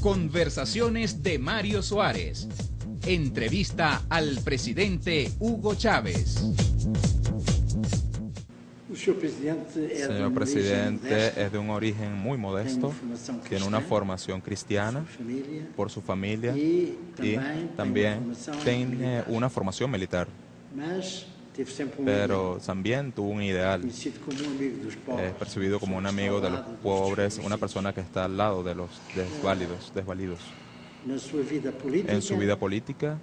Conversaciones de Mario Suárez. Entrevista al presidente Hugo Chávez. Señor presidente, es de un origen muy modesto, tiene una formación cristiana por su familia y también tiene una formación militar, pero también tuvo un ideal, es percibido como un amigo de los pobres, una persona que está al lado de los desvalidos. En su vida política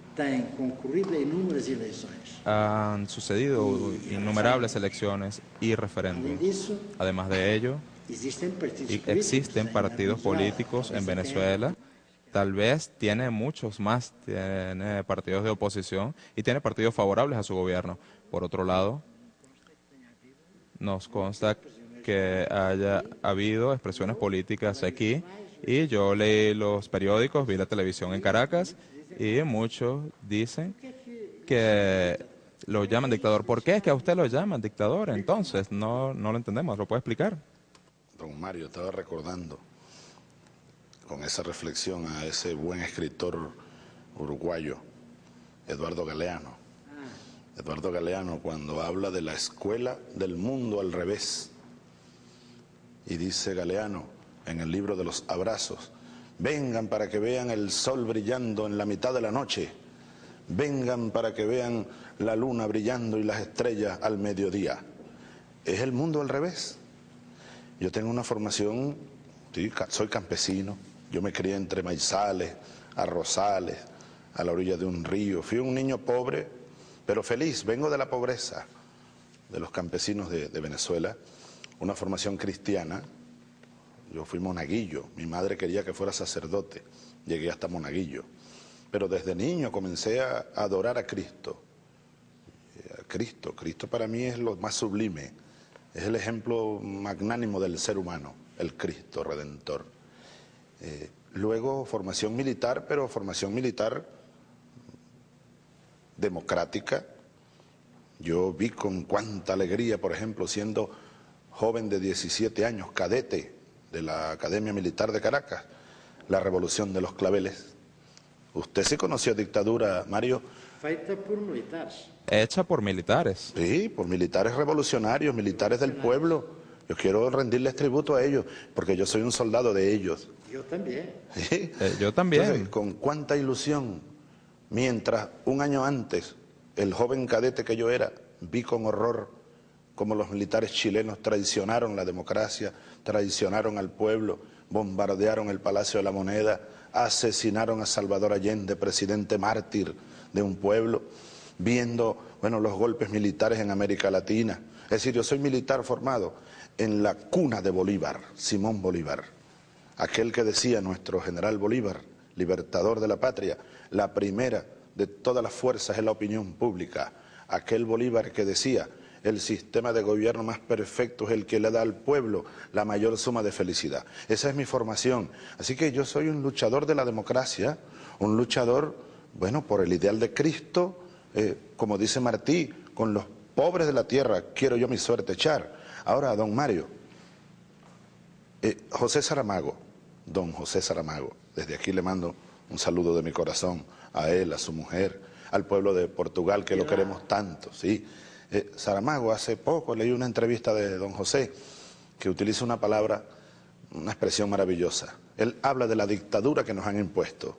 han sucedido innumerables elecciones y referéndums. Además de ello, existen partidos políticos en Venezuela. Tal vez tiene muchos más, tiene partidos de oposición y tiene partidos favorables a su gobierno. Por otro lado, nos consta que haya habido expresiones políticas aquí, y yo leí los periódicos, vi la televisión en Caracas, y muchos dicen que lo llaman dictador. ¿Por qué es que a usted lo llaman dictador? Entonces, no lo entendemos. ¿Lo puede explicar? Don Mario, estaba recordando con esa reflexión a ese buen escritor uruguayo, Eduardo Galeano. Eduardo Galeano, cuando habla de la escuela del mundo al revés, y dice Galeano en el libro de los abrazos: vengan para que vean el sol brillando en la mitad de la noche, vengan para que vean la luna brillando y las estrellas al mediodía. Es el mundo al revés. Yo tengo una formación, soy campesino, yo me crié entre maizales, arrozales, a la orilla de un río. Fui un niño pobre, pero feliz. Vengo de la pobreza de los campesinos de Venezuela, una formación cristiana. Yo fui monaguillo, mi madre quería que fuera sacerdote, llegué hasta monaguillo. Pero desde niño comencé a adorar a Cristo. Cristo para mí es lo más sublime, es el ejemplo magnánimo del ser humano, el Cristo Redentor. Luego formación militar, pero formación militar democrática. Yo vi con cuánta alegría, por ejemplo, siendo joven de 17 años, cadete de la Academia Militar de Caracas, la Revolución de los Claveles. ¿Usted sí conoció dictadura, Mario? Hecha por militares. Sí, por militares revolucionarios, militares del pueblo. Yo quiero rendirles tributo a ellos, porque yo soy un soldado de ellos. Yo también. ¿Sí? Yo también. Entonces, con cuánta ilusión, mientras un año antes, el joven cadete que yo era, vi con horror cómo los militares chilenos traicionaron la democracia, traicionaron al pueblo, bombardearon el Palacio de la Moneda, asesinaron a Salvador Allende, presidente mártir de un pueblo, viendo, los golpes militares en América Latina. Es decir, yo soy militar formado en la cuna de Bolívar, Simón Bolívar, aquel que decía nuestro general Bolívar, libertador de la patria, la primera de todas las fuerzas es la opinión pública, aquel Bolívar que decía: el sistema de gobierno más perfecto es el que le da al pueblo la mayor suma de felicidad. Esa es mi formación. Así que yo soy un luchador de la democracia, un luchador, por el ideal de Cristo, como dice Martí, con los pobres de la tierra quiero yo mi suerte echar. Ahora, don Mario, José Saramago, don José Saramago, desde aquí le mando un saludo de mi corazón a él, a su mujer, al pueblo de Portugal que lo queremos tanto, ¿sí? Saramago, hace poco leí una entrevista de don José que utiliza una palabra, una expresión maravillosa. Él habla de la dictadura que nos han impuesto,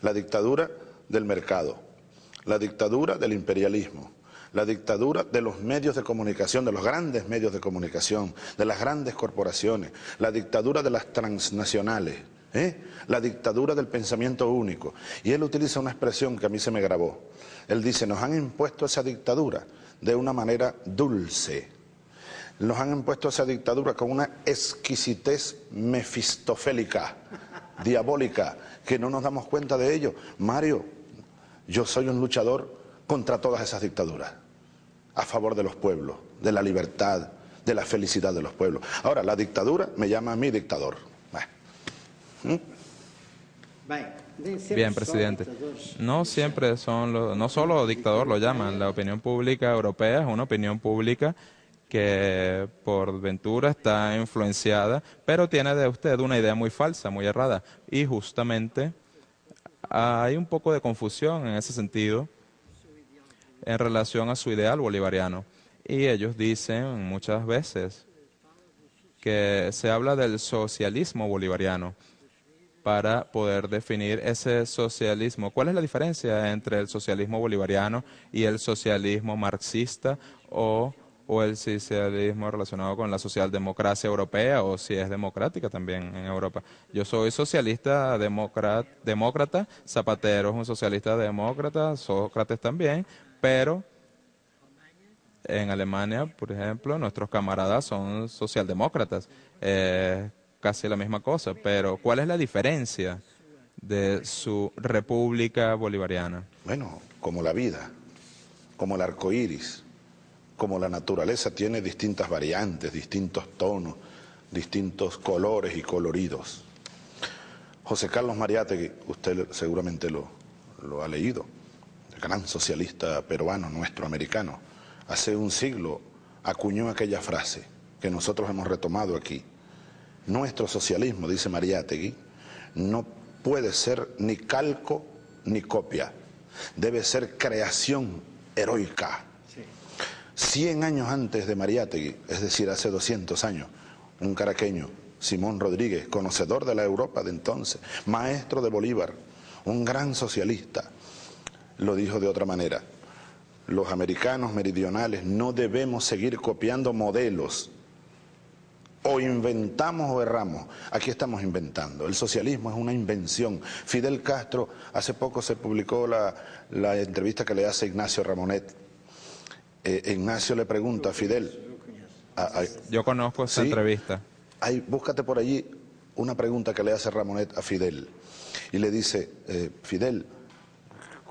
la dictadura del mercado, la dictadura del imperialismo, la dictadura de los medios de comunicación, de los grandes medios de comunicación, de las grandes corporaciones, la dictadura de las transnacionales, la dictadura del pensamiento único. Y él utiliza una expresión que a mí se me grabó. Él dice: nos han impuesto esa dictadura de una manera dulce, nos han impuesto esa dictadura con una exquisitez mefistofélica, diabólica, que no nos damos cuenta de ello. Mario, yo soy un luchador contra todas esas dictaduras, a favor de los pueblos, de la libertad, de la felicidad de los pueblos. Ahora, la dictadura me llama a mí dictador. Bien, presidente. No siempre son no solo dictador lo llaman, la opinión pública europea es una opinión pública que por ventura está influenciada, pero tiene de usted una idea muy falsa, muy errada. Y justamente hay un poco de confusión en ese sentido en relación a su ideal bolivariano. Y ellos dicen muchas veces que se habla del socialismo bolivariano para poder definir ese socialismo. ¿Cuál es la diferencia entre el socialismo bolivariano y el socialismo marxista o el socialismo relacionado con la socialdemocracia europea, o si es democrática también en Europa? Yo soy socialista demócrata, Zapatero es un socialista demócrata, Sócrates también, pero en Alemania, por ejemplo, nuestros camaradas son socialdemócratas. Casi la misma cosa, pero ¿cuál es la diferencia de su república bolivariana? Bueno, como la vida, como el arco iris, como la naturaleza tiene distintas variantes, distintos tonos, distintos colores y coloridos. José Carlos Mariátegui, usted seguramente lo ha leído, el gran socialista peruano, nuestro americano, hace un siglo acuñó aquella frase que nosotros hemos retomado aquí. Nuestro socialismo, dice Mariátegui, no puede ser ni calco ni copia, debe ser creación heroica. 100 años antes de Mariátegui, es decir, hace 200 años, un caraqueño, Simón Rodríguez, conocedor de la Europa de entonces, maestro de Bolívar, un gran socialista, lo dijo de otra manera: los americanos meridionales no debemos seguir copiando modelos. O inventamos o erramos. Aquí estamos inventando. El socialismo es una invención. Fidel Castro, hace poco se publicó la entrevista que le hace Ignacio Ramonet. Ignacio le pregunta a Fidel. Yo conozco esa entrevista. Búscate por allí una pregunta que le hace Ramonet a Fidel. Y le dice, Fidel,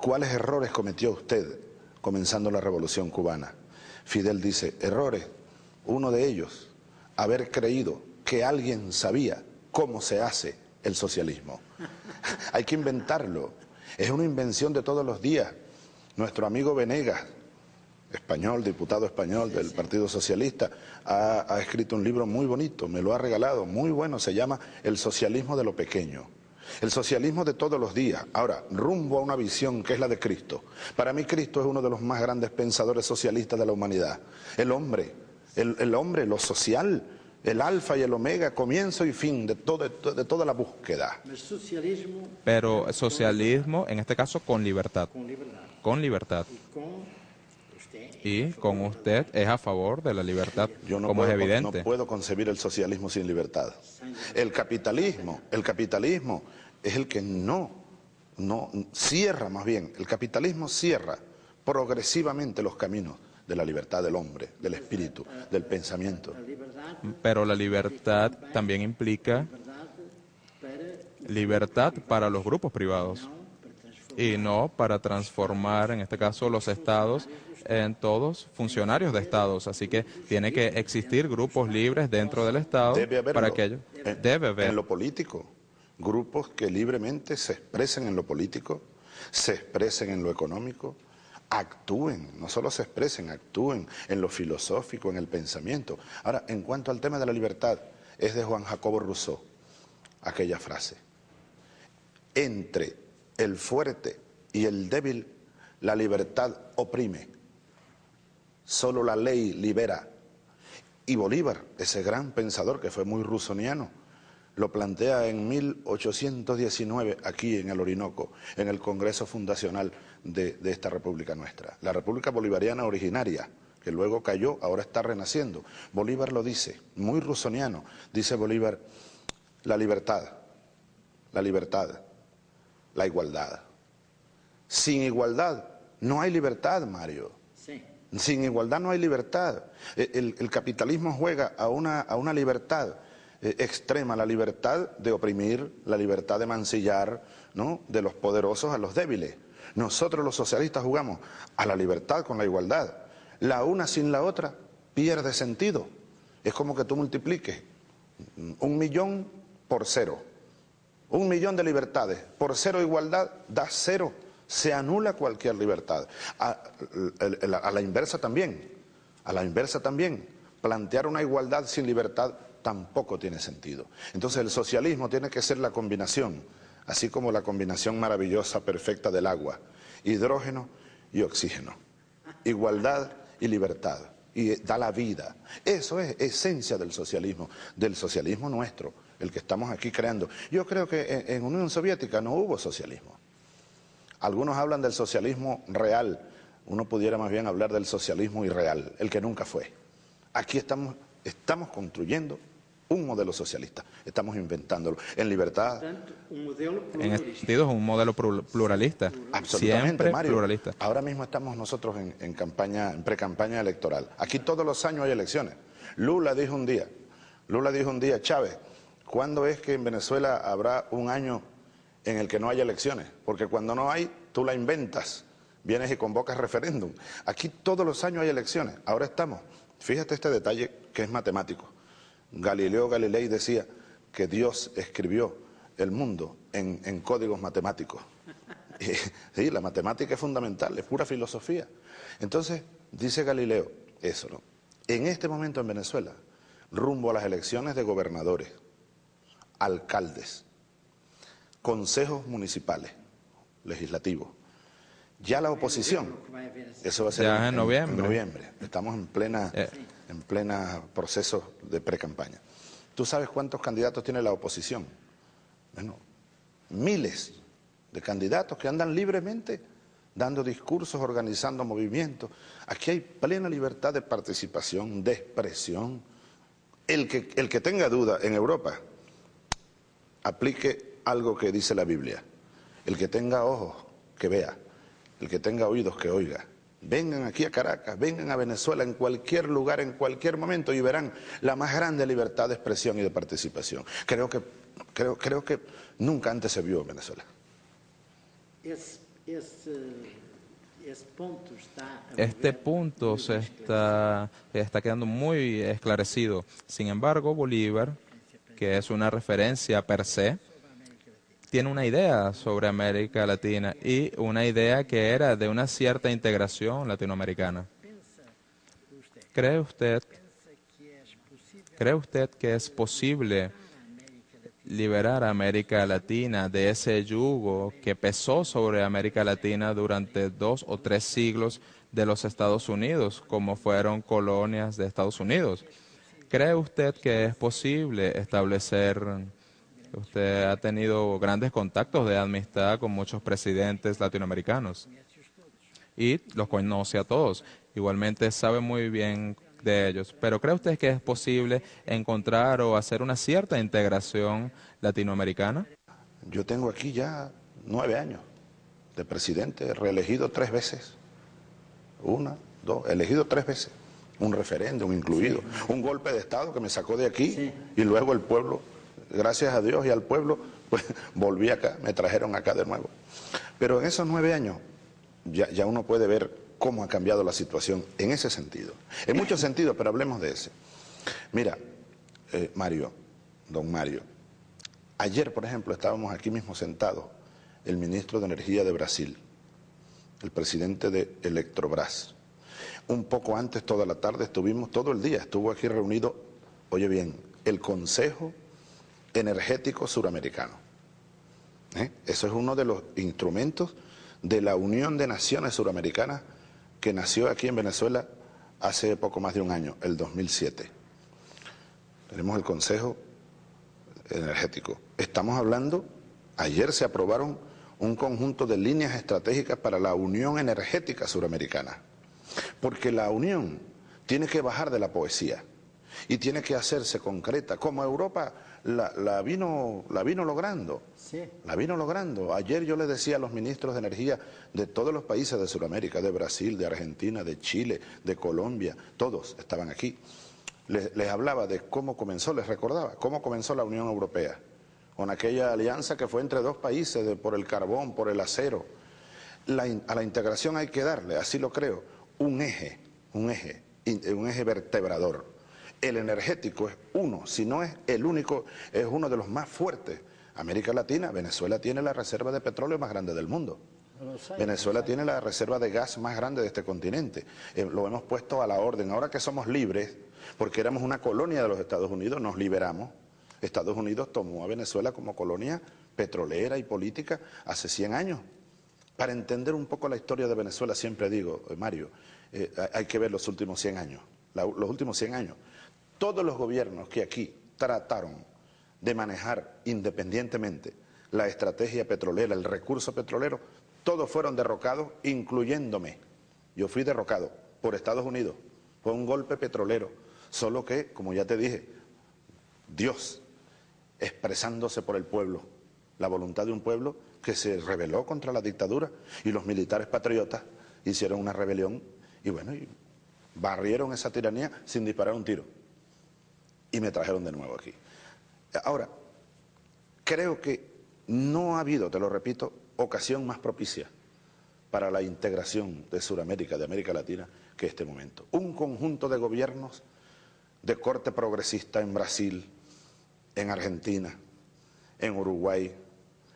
¿cuáles errores cometió usted comenzando la Revolución Cubana? Fidel dice, errores, uno de ellos, haber creído que alguien sabía cómo se hace el socialismo. Hay que inventarlo. Es una invención de todos los días. Nuestro amigo Venegas, español, diputado español del Partido Socialista, ha escrito un libro muy bonito, me lo ha regalado, muy bueno, se llama El socialismo de lo pequeño. El socialismo de todos los días. Ahora, rumbo a una visión que es la de Cristo. Para mí Cristo es uno de los más grandes pensadores socialistas de la humanidad. El hombre, lo social, el alfa y el omega, comienzo y fin de toda la búsqueda. Pero socialismo, en este caso, con libertad. Con libertad. Y con usted es a favor de la libertad, como es evidente. No puedo concebir el socialismo sin libertad. El capitalismo es el que no cierra, más bien, el capitalismo cierra progresivamente los caminos de la libertad del hombre, del espíritu, del pensamiento. Pero la libertad también implica libertad para los grupos privados y no para transformar, en este caso, los estados en todos funcionarios de estados. Así que tiene que existir grupos libres dentro del estado para que ellos... Debe haber. En lo político, grupos que libremente se expresen en lo político, se expresen en lo económico, actúen, no solo se expresen, actúen en lo filosófico, en el pensamiento. Ahora, en cuanto al tema de la libertad, es de Juan Jacobo Rousseau, aquella frase. Entre el fuerte y el débil, la libertad oprime. Solo la ley libera. Y Bolívar, ese gran pensador que fue muy rusoniano, lo plantea en 1819 aquí en el Orinoco, en el Congreso Fundacional de esta República nuestra. La República Bolivariana originaria, que luego cayó, ahora está renaciendo. Bolívar lo dice, muy rusoniano, dice Bolívar, la libertad, la igualdad. Sin igualdad no hay libertad, Mario. Sí. Sin igualdad no hay libertad. El capitalismo juega a una libertad extrema, la libertad de oprimir, la libertad de mancillar, ¿no?, de los poderosos a los débiles. Nosotros los socialistas jugamos a la libertad con la igualdad. La una sin la otra pierde sentido. Es como que tú multipliques 1.000.000 por 0. 1.000.000 de libertades por 0 igualdad da 0. Se anula cualquier libertad. A la inversa también. plantear una igualdad sin libertad tampoco tiene sentido. Entonces el socialismo tiene que ser la combinación, así como la combinación maravillosa, perfecta del agua, hidrógeno y oxígeno, igualdad y libertad, y da la vida. Eso es esencia del socialismo nuestro, el que estamos aquí creando. Yo creo que en Unión Soviética no hubo socialismo. Algunos hablan del socialismo real, uno pudiera más bien hablar del socialismo irreal, el que nunca fue. Aquí estamos construyendo un modelo socialista, estamos inventándolo en libertad. En este sentido es un modelo pluralista, Absolutamente, siempre Mario. pluralista. Ahora mismo estamos nosotros en pre-campaña electoral. Aquí todos los años hay elecciones. Lula dijo un día, Chávez, ¿cuándo es que en Venezuela habrá un año en el que no haya elecciones? Porque cuando no hay, tú la inventas, vienes y convocas referéndum. Aquí todos los años hay elecciones. Ahora estamos, fíjate este detalle que es matemático. Galileo Galilei decía que Dios escribió el mundo en códigos matemáticos. Sí, la matemática es fundamental, es pura filosofía. Entonces, dice Galileo eso, ¿no? En este momento en Venezuela, rumbo a las elecciones de gobernadores, alcaldes, consejos municipales, legislativos, ya la oposición, eso va a ser ya en noviembre. En noviembre. Estamos en plena proceso de pre-campaña. ¿Tú sabes cuántos candidatos tiene la oposición? Bueno, miles de candidatos que andan libremente dando discursos, organizando movimientos. Aquí hay plena libertad de participación, de expresión. El que tenga duda en Europa, aplique algo que dice la Biblia. El que tenga ojos, que vea. El que tenga oídos, que oiga. Vengan aquí a Caracas, vengan a Venezuela, en cualquier lugar, en cualquier momento, y verán la más grande libertad de expresión y de participación. Creo que nunca antes se vio en Venezuela. Este punto se está quedando muy esclarecido. Sin embargo, Bolívar, que es una referencia per se, tiene una idea sobre América Latina y una idea que era de una cierta integración latinoamericana. ¿Cree usted que es posible liberar a América Latina de ese yugo que pesó sobre América Latina durante 2 o 3 siglos de los Estados Unidos, como fueron colonias de Estados Unidos? ¿Cree usted que es posible establecer... Usted ha tenido grandes contactos de amistad con muchos presidentes latinoamericanos y los conoce a todos. Igualmente sabe muy bien de ellos. Pero ¿cree usted que es posible encontrar o hacer una cierta integración latinoamericana? Yo tengo aquí ya 9 años de presidente, reelegido 3 veces. 1, 2, elegido 3 veces. Un referéndum incluido. Sí. Un golpe de Estado que me sacó de aquí, sí. Y luego el pueblo... Gracias a Dios y al pueblo, pues volví acá, me trajeron acá de nuevo. Pero en esos 9 años ya uno puede ver cómo ha cambiado la situación en ese sentido. En muchos sentidos, pero hablemos de ese. Mira, don Mario, ayer, por ejemplo, estábamos aquí mismo sentados, el ministro de Energía de Brasil, el presidente de Electrobras. Un poco antes, toda la tarde, todo el día, estuvo aquí reunido, oye bien, el Consejo Energético Suramericano. Eso es uno de los instrumentos de la Unión de Naciones Suramericanas que nació aquí en Venezuela hace poco más de un año, el 2007. Tenemos el Consejo Energético. Estamos hablando, ayer se aprobaron un conjunto de líneas estratégicas para la Unión Energética Suramericana, porque la Unión tiene que bajar de la poesía y tiene que hacerse concreta, como Europa la vino logrando. Sí. La vino logrando. Ayer yo le decía a los ministros de energía de todos los países de Sudamérica, de Brasil, de Argentina, de Chile, de Colombia, todos estaban aquí. Les hablaba de cómo comenzó, les recordaba, cómo comenzó la Unión Europea, con aquella alianza que fue entre 2 países por el carbón, por el acero. A la integración hay que darle, así lo creo, un eje vertebrador. El energético es uno, si no es el único, es uno de los más fuertes. América Latina, Venezuela tiene la reserva de petróleo más grande del mundo. Venezuela tiene la reserva de gas más grande de este continente. Lo hemos puesto a la orden. Ahora que somos libres, porque éramos una colonia de los Estados Unidos, nos liberamos. Estados Unidos tomó a Venezuela como colonia petrolera y política hace 100 años. Para entender un poco la historia de Venezuela, siempre digo, Mario, hay que ver los últimos 100 años. Los últimos 100 años. Todos los gobiernos que aquí trataron de manejar independientemente la estrategia petrolera, el recurso petrolero, todos fueron derrocados, incluyéndome. Yo fui derrocado por Estados Unidos. Fue un golpe petrolero. Solo que, como ya te dije, Dios, expresándose por el pueblo, la voluntad de un pueblo que se rebeló contra la dictadura, y los militares patriotas hicieron una rebelión y bueno, y barrieron esa tiranía sin disparar un tiro. Y me trajeron de nuevo aquí. Ahora, creo que no ha habido, te lo repito, ocasión más propicia para la integración de Sudamérica, de América Latina, que este momento. Un conjunto de gobiernos de corte progresista en Brasil, en Argentina, en Uruguay,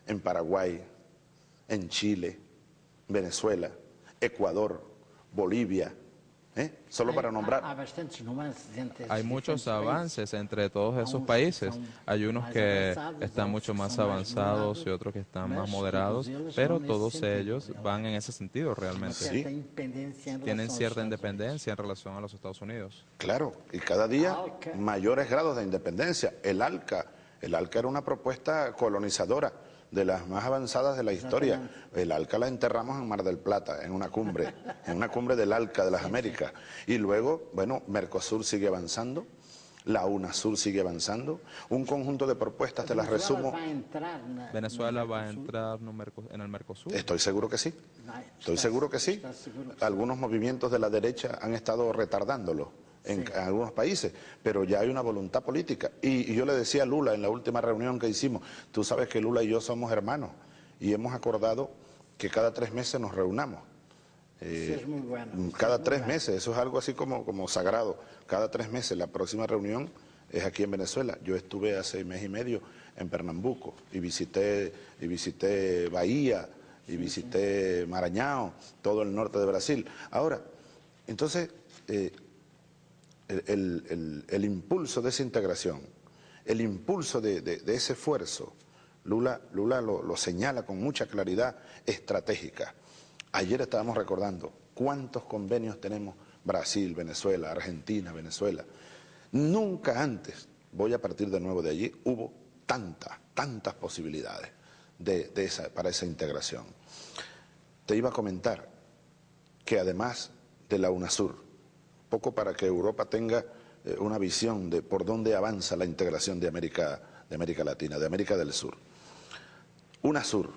en Paraguay, en Chile, Venezuela, Ecuador, Bolivia, solo para nombrar. Hay muchos avances entre todos esos países. Hay unos que están mucho más avanzados y otros que están más moderados, pero todos ellos van en ese sentido realmente. Sí. Tienen cierta independencia en relación a los Estados Unidos. Claro, y cada día mayores grados de independencia. El ALCA era una propuesta colonizadora de las más avanzadas de la historia. El ALCA la enterramos en Mar del Plata, en una cumbre del ALCA de las Américas. Y luego, bueno, Mercosur sigue avanzando, la UNASUR sigue avanzando, un conjunto de propuestas, te las resumo. ¿Venezuela va a entrar en el Mercosur? Estoy seguro que sí, estoy seguro que sí. Algunos movimientos de la derecha han estado retardándolo en algunos países, pero ya hay una voluntad política. Y yo le decía a Lula en la última reunión que hicimos, tú sabes que Lula y yo somos hermanos, y hemos acordado que cada 3 meses nos reunamos. Es muy bueno. Cada 3 meses, eso es algo así como sagrado. Cada 3 meses, la próxima reunión es aquí en Venezuela. Yo estuve hace 1 mes y medio en Pernambuco y visité Bahía, y visité Maranhão, todo el norte de Brasil. Ahora, entonces, el impulso de esa integración, el impulso de ese esfuerzo, Lula lo señala con mucha claridad estratégica. Ayer estábamos recordando cuántos convenios tenemos Brasil, Venezuela, Argentina, Venezuela. Nunca antes, voy a partir de nuevo de allí, hubo tantas posibilidades para esa integración. Te iba a comentar que además de la UNASUR, poco para que Europa tenga una visión de por dónde avanza la integración de América Latina, de América del Sur. UNASUR,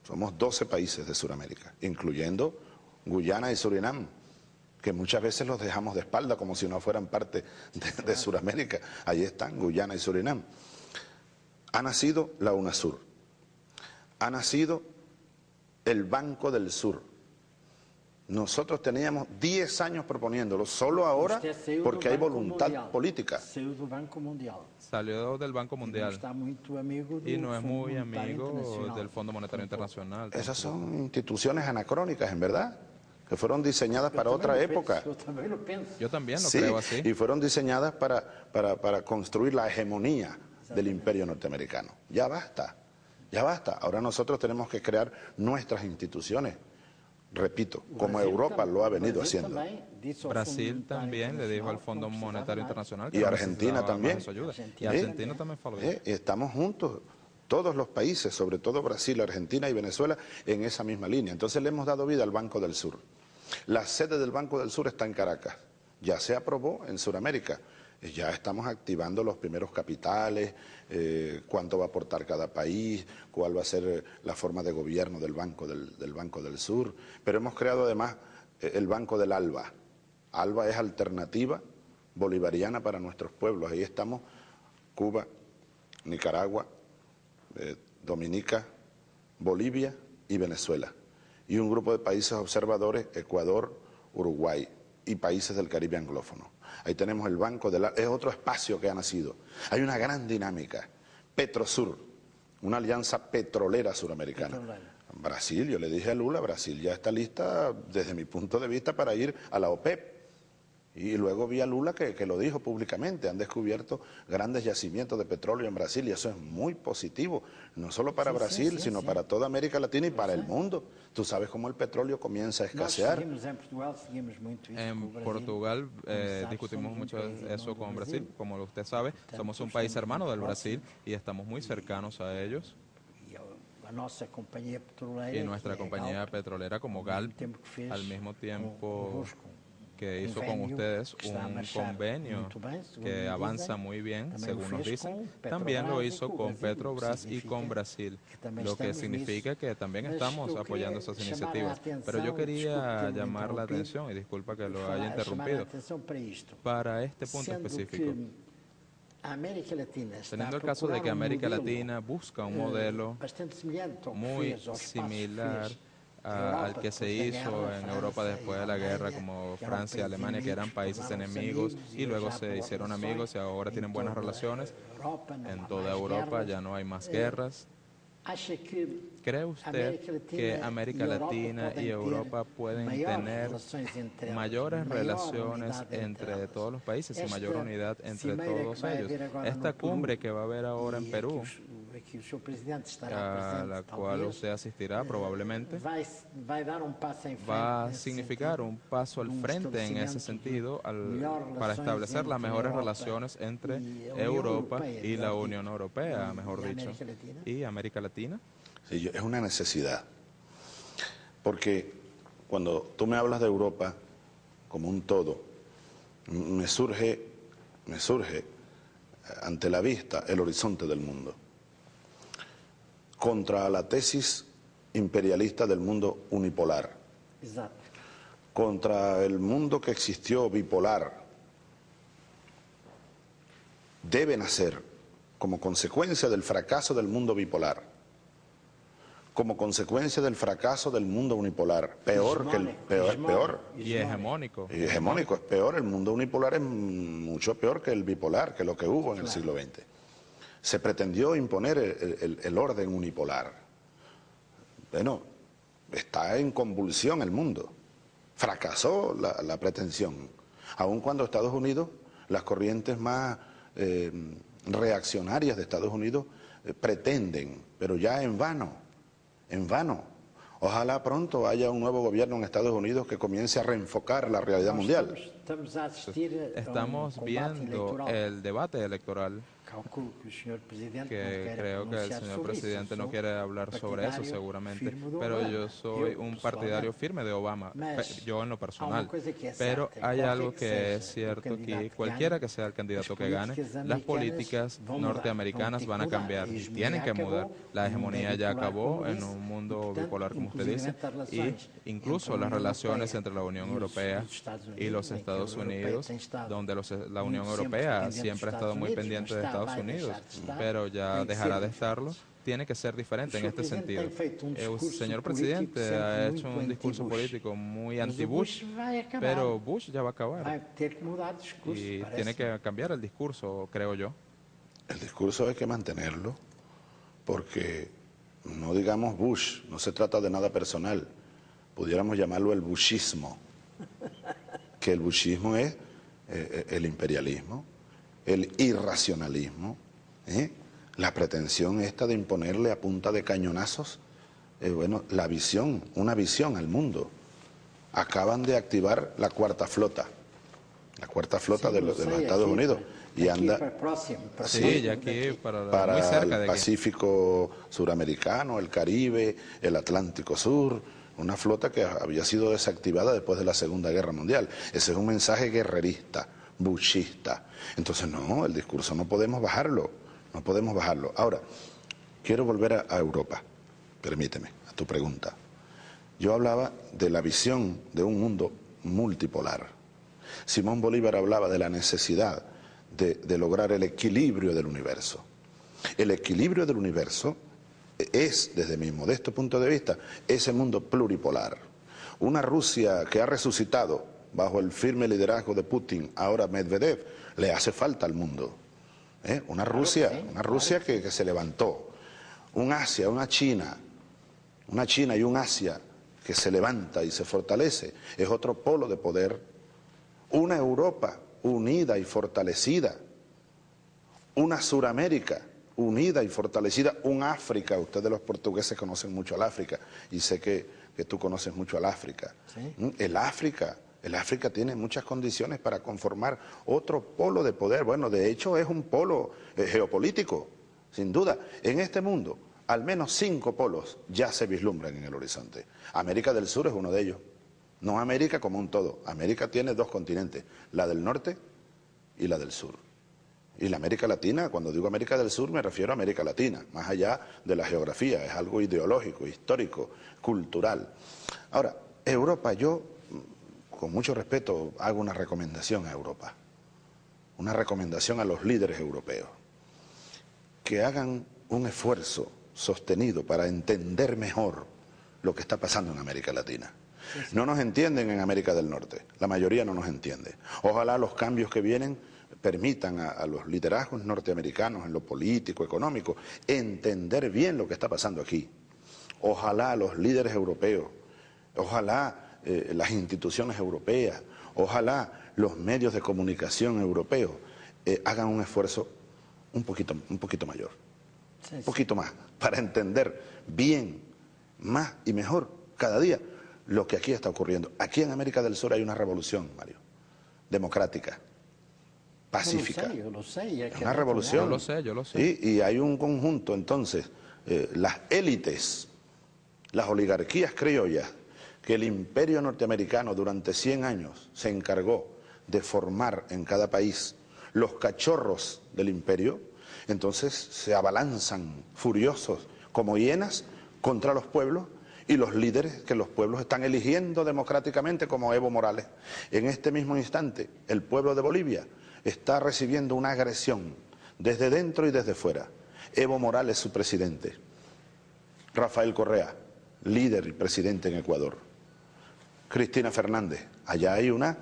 somos 12 países de Sudamérica, incluyendo Guyana y Surinam, que muchas veces los dejamos de espalda como si no fueran parte de Sudamérica. Ahí están, Guyana y Surinam. Ha nacido la UNASUR, ha nacido el Banco del Sur. Nosotros teníamos 10 años proponiéndolo, solo ahora porque hay voluntad política. Salió del Banco Mundial y no es muy amigo del Fondo Monetario Internacional. Esas son instituciones anacrónicas, en verdad, que fueron diseñadas para otra época. Yo también lo creo así. Y fueron diseñadas para construir la hegemonía del imperio norteamericano. Ya basta, ya basta. Ahora nosotros tenemos que crear nuestras instituciones. Repito, como Europa lo ha venido haciendo. Brasil también le dijo al Fondo Monetario Internacional que y Argentina también. Y Argentina también fue lo mismo. Estamos juntos, todos los países, sobre todo Brasil, Argentina y Venezuela, en esa misma línea. Entonces le hemos dado vida al Banco del Sur. La sede del Banco del Sur está en Caracas. Ya se aprobó en Sudamérica. Ya estamos activando los primeros capitales, cuánto va a aportar cada país, cuál va a ser la forma de gobierno del Banco del Sur. Pero hemos creado además el Banco del ALBA. ALBA es alternativa bolivariana para nuestros pueblos. Ahí estamos Cuba, Nicaragua, Dominica, Bolivia y Venezuela. Y un grupo de países observadores, Ecuador, Uruguay y países del Caribe anglófono. Ahí tenemos el Banco del ALBA, es otro espacio que ha nacido. Hay una gran dinámica. Petrosur, una alianza petrolera suramericana. Brasil, yo le dije a Lula, Brasil ya está lista desde mi punto de vista para ir a la OPEP. Y luego vi a Lula que lo dijo públicamente, han descubierto grandes yacimientos de petróleo en Brasil y eso es muy positivo, no solo para Brasil, sino para toda América Latina y para el mundo. Tú sabes cómo el petróleo comienza a escasear. En Portugal discutimos mucho eso con Brasil, como usted sabe, somos un país hermano del Brasil y estamos muy cercanos a ellos. Y nuestra compañía petrolera como Galp, al mismo tiempo que hizo con ustedes un convenio que avanza muy bien, según nos dicen, también lo hizo con Petrobras y con Brasil, lo que significa que también estamos apoyando esas iniciativas. Pero yo quería llamar la atención, y disculpa que lo haya interrumpido, para este punto específico. Teniendo el caso de que América Latina busca un modelo muy similar al que se hizo en Europa después de la guerra, como Francia y Alemania, que eran países enemigos y luego se hicieron amigos y ahora tienen buenas relaciones. En toda Europa ya no hay más guerras. ¿Cree usted que América Latina y Europa pueden tener mayores relaciones entre todos los países y mayor unidad entre todos ellos? Esta cumbre que va a haber ahora en Perú, a la cual usted asistirá probablemente, va a significar un paso al frente en ese sentido para establecer las mejores relaciones entre Europa y la Unión Europea, mejor dicho, y América Latina. Sí, es una necesidad, porque cuando tú me hablas de Europa como un todo, me surge ante la vista el horizonte del mundo, contra la tesis imperialista del mundo unipolar, contra el mundo que existió bipolar. Debe nacer como consecuencia del fracaso del mundo bipolar, como consecuencia del fracaso del mundo unipolar, peor. Y hegemónico. Y hegemónico, es peor, el mundo unipolar es mucho peor que el bipolar, que lo que hubo en el siglo XX. Se pretendió imponer el orden unipolar. Bueno, está en convulsión el mundo. Fracasó la pretensión. Aun cuando Estados Unidos, las corrientes más reaccionarias de Estados Unidos pretenden, pero ya en vano. En vano. Ojalá pronto haya un nuevo gobierno en Estados Unidos que comience a reenfocar la realidad mundial. Estamos viendo el debate electoral, que creo que el señor presidente no quiere hablar sobre eso seguramente, pero yo soy un partidario firme de Obama, yo en lo personal. Pero hay algo que es cierto aquí, cualquiera que sea el candidato que gane, las políticas norteamericanas van a cambiar, tienen que mudar. La hegemonía ya acabó en un mundo bipolar, como usted dice, y incluso las relaciones entre la Unión Europea y los Estados Unidos, donde la Unión Europea siempre ha estado muy pendiente de Estados Unidos, pero ya dejará de estarlo, tiene que ser diferente en este sentido. El señor presidente ha hecho un discurso político muy anti-Bush, pero Bush ya va a acabar y tiene que cambiar el discurso, creo yo. El discurso hay que mantenerlo, porque no digamos Bush, no se trata de nada personal, pudiéramos llamarlo el bushismo, que el bushismo es el imperialismo, el irracionalismo, la pretensión esta de imponerle a punta de cañonazos, bueno, la visión, una visión al mundo. Acaban de activar la cuarta flota de los Estados Unidos, y anda sí, ya aquí para muy cerca el de Pacífico suramericano, el Caribe, el Atlántico Sur, una flota que había sido desactivada después de la Segunda Guerra Mundial. Ese es un mensaje guerrerista, bushista. Entonces no, el discurso no podemos bajarlo, no podemos bajarlo. Ahora, quiero volver a Europa, permíteme, a tu pregunta. Yo hablaba de la visión de un mundo multipolar. Simón Bolívar hablaba de la necesidad de lograr el equilibrio del universo. El equilibrio del universo es, desde mi modesto punto de vista, ese mundo pluripolar. Una Rusia que ha resucitado bajo el firme liderazgo de Putin, ahora Medvedev, le hace falta al mundo. Una Rusia que se levantó. Un Asia, una China y un Asia que se levanta y se fortalece, es otro polo de poder una Europa unida y fortalecida, una Suramérica unida y fortalecida, un África. Ustedes los portugueses conocen mucho al África y sé que tú conoces mucho al África. ¿Sí? El África tiene muchas condiciones para conformar otro polo de poder. Bueno, de hecho es un polo geopolítico, sin duda. En este mundo, al menos 5 polos ya se vislumbran en el horizonte. América del Sur es uno de ellos. No América como un todo. América tiene 2 continentes, la del norte y la del sur. Y la América Latina, cuando digo América del Sur me refiero a América Latina, más allá de la geografía, es algo ideológico, histórico, cultural. Ahora, Europa, yo con mucho respeto hago una recomendación a Europa, una recomendación a los líderes europeos, que hagan un esfuerzo sostenido para entender mejor lo que está pasando en América Latina. No nos entienden en América del Norte, la mayoría no nos entiende. Ojalá los cambios que vienen permitan a los liderazgos norteamericanos en lo político, económico, entender bien lo que está pasando aquí. Ojalá los líderes europeos, ojalá las instituciones europeas, ojalá los medios de comunicación europeos hagan un esfuerzo un poquito mayor, un poquito más, para entender bien, más y mejor cada día lo que aquí está ocurriendo. Aquí en América del Sur hay una revolución, Mario, democrática, pacífica. Yo lo sé, es una revolución. Yo lo sé. ¿Sí? Y hay un conjunto, entonces, las élites, las oligarquías criollas, que el imperio norteamericano durante 100 años se encargó de formar en cada país, los cachorros del imperio, entonces se abalanzan furiosos como hienas contra los pueblos y los líderes que los pueblos están eligiendo democráticamente, como Evo Morales. En este mismo instante, el pueblo de Bolivia está recibiendo una agresión desde dentro y desde fuera. Evo Morales, su presidente. Rafael Correa, líder y presidente en Ecuador. Cristina Fernández. Allá hay una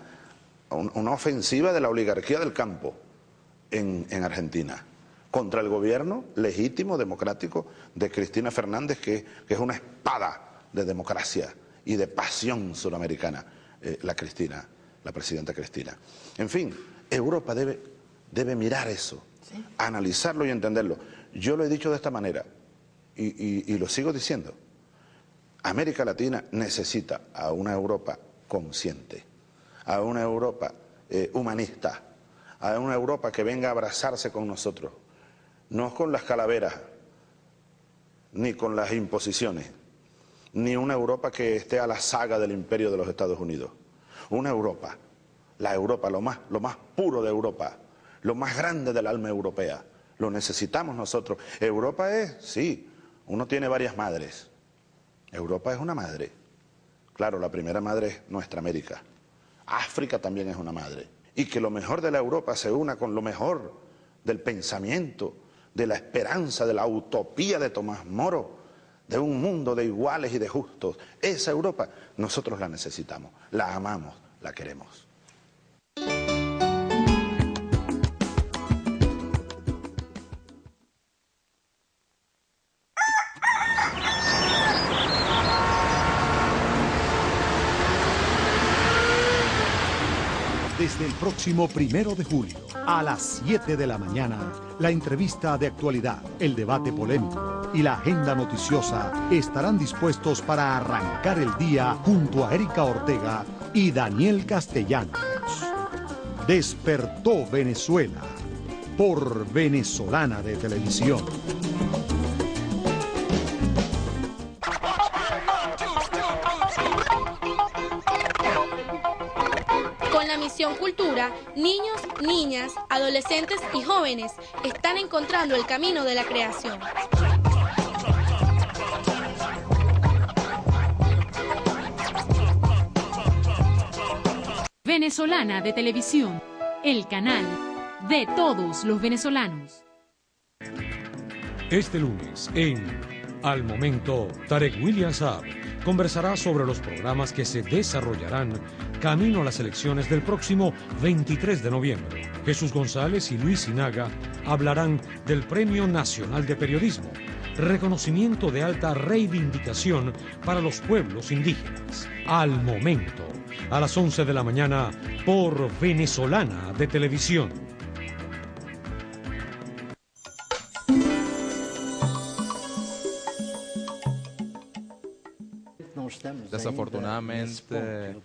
ofensiva de la oligarquía del campo en Argentina contra el gobierno legítimo, democrático de Cristina Fernández, que es una espada de democracia y de pasión suramericana, la presidenta Cristina. En fin, Europa debe mirar eso, ¿sí?, analizarlo y entenderlo. Yo lo he dicho de esta manera y lo sigo diciendo. América Latina necesita a una Europa consciente, a una Europa humanista, a una Europa que venga a abrazarse con nosotros, no con las calaveras, ni con las imposiciones, ni una Europa que esté a la saga del imperio de los Estados Unidos. Una Europa, la Europa, lo más puro de Europa, lo más grande del alma europea, lo necesitamos nosotros. Europa es, sí, uno tiene varias madres. Europa es una madre. Claro, la primera madre es nuestra América. África también es una madre. Y que lo mejor de la Europa se una con lo mejor del pensamiento, de la esperanza, de la utopía de Tomás Moro, de un mundo de iguales y de justos. Esa Europa nosotros la necesitamos, la amamos, la queremos. Desde el próximo 1 de julio, a las 7 de la mañana, la entrevista de actualidad, el debate polémico y la agenda noticiosa estarán dispuestos para arrancar el día junto a Erika Ortega y Daniel Castellanos. Despertó Venezuela por Venezolana de Televisión. Cultura, niños, niñas, adolescentes y jóvenes están encontrando el camino de la creación. Venezolana de Televisión, el canal de todos los venezolanos. Este lunes en Al Momento, Tarek William Saab conversará sobre los programas que se desarrollarán camino a las elecciones del próximo 23 de noviembre. Jesús González y Luis Sinaga hablarán del Premio Nacional de Periodismo, reconocimiento de alta reivindicación para los pueblos indígenas. Al momento, a las 11 de la mañana, por Venezolana de Televisión. Desafortunadamente,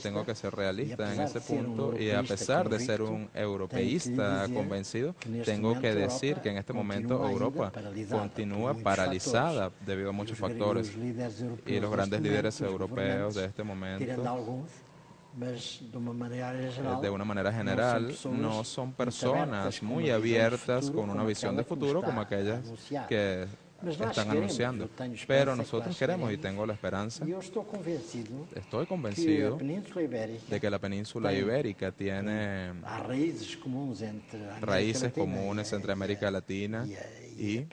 tengo que ser realista en ese punto y a pesar de ser un europeísta convencido, tengo que decir que en este momento Europa continúa paralizada debido a muchos factores y los grandes líderes europeos de este momento, de una manera general, no son personas muy abiertas con una visión de futuro como aquellas que están anunciando, pero nosotros queremos y tengo la esperanza, estoy convencido de que la península ibérica tiene raíces comunes entre América Latina y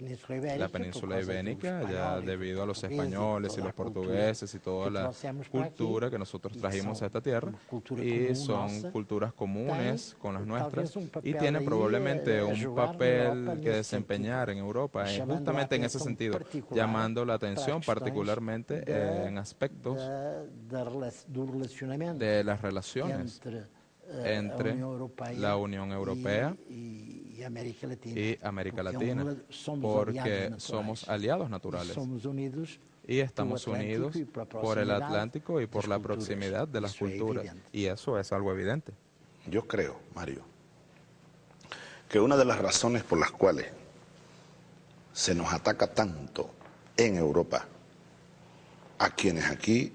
la península ibérica, ya debido a los españoles y los portugueses y toda la cultura que nosotros trajimos a esta tierra, y son culturas comunes con las nuestras y tienen probablemente un papel que desempeñar en Europa, justamente en ese sentido, llamando la atención particularmente en aspectos de las relaciones entre la Unión Europea y América Latina, porque somos aliados naturales y estamos unidos por el Atlántico y por la proximidad de las culturas, y eso es algo evidente. Yo creo, Mario, que una de las razones por las cuales se nos ataca tanto en Europa a quienes aquí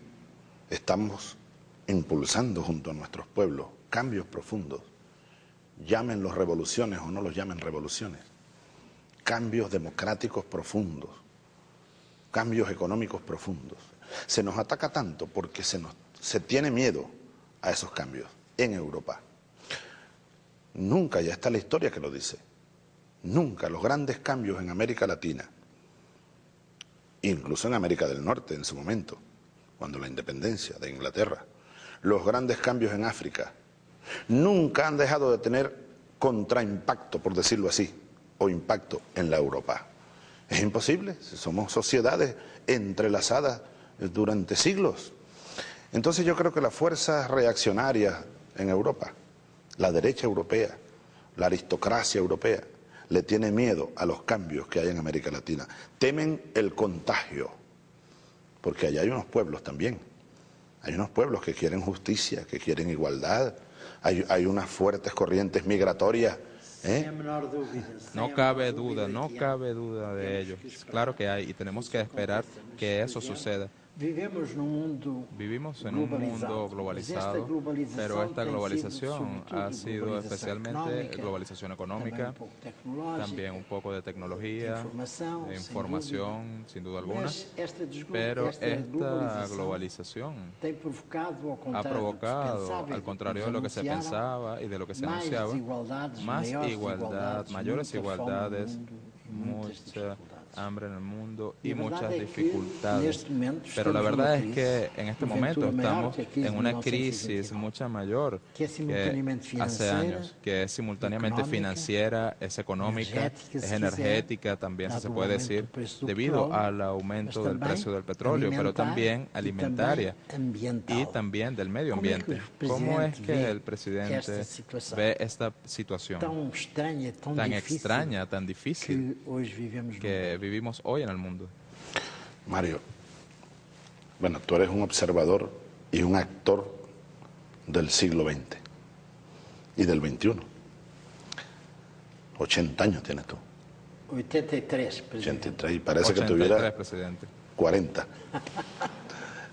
estamos impulsando junto a nuestros pueblos cambios profundos, llámenlos revoluciones o no los llamen revoluciones, cambios democráticos profundos, cambios económicos profundos. Se nos ataca tanto porque se tiene miedo a esos cambios en Europa. Nunca, ya está la historia que lo dice, nunca los grandes cambios en América Latina, incluso en América del Norte en su momento, cuando la independencia de Inglaterra, los grandes cambios en África, nunca han dejado de tener contraimpacto, por decirlo así, o impacto en la Europa. Es imposible, somos sociedades entrelazadas durante siglos. Entonces yo creo que las fuerzas reaccionarias en Europa, la derecha europea, la aristocracia europea, le tiene miedo a los cambios que hay en América Latina. Temen el contagio, porque allá hay unos pueblos también. Hay unos pueblos que quieren justicia, que quieren igualdad. Hay unas fuertes corrientes migratorias. No cabe duda de ello. Claro que hay y tenemos que esperar que eso suceda. Vivimos en un mundo globalizado, pero esta globalización ha sido especialmente globalización económica, también un poco de tecnología, de información, sin duda alguna, pero esta globalización ha provocado, al contrario de lo que se pensaba y de lo que se anunciaba, más igualdad, mayores igualdades, mucha hambre en el mundo y muchas dificultades. Pero la verdad es que en este momento estamos en una crisis mucho mayor que hace años, que es simultáneamente financiera, es económica, es energética, también si se puede decir, debido al aumento del precio del petróleo, pero también alimentaria y también del medio ambiente. ¿Cómo es que el presidente ve esta situación tan extraña, tan difícil que vivimos hoy en el mundo? Mario, bueno, tú eres un observador y un actor del siglo XX y del XXI. 80 años tienes tú. 83, presidente. 83, y parece que tuviera 40.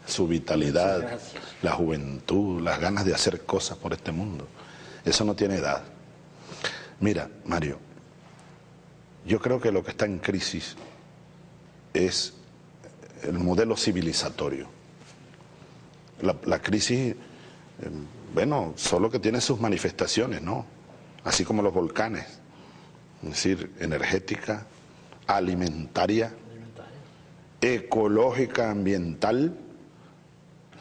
Su vitalidad, la juventud, las ganas de hacer cosas por este mundo. Eso no tiene edad. Mira, Mario, yo creo que lo que está en crisis es el modelo civilizatorio. La crisis, bueno, solo que tiene sus manifestaciones, ¿no? Así como los volcanes, es decir, energética, alimentaria, ecológica, ambiental.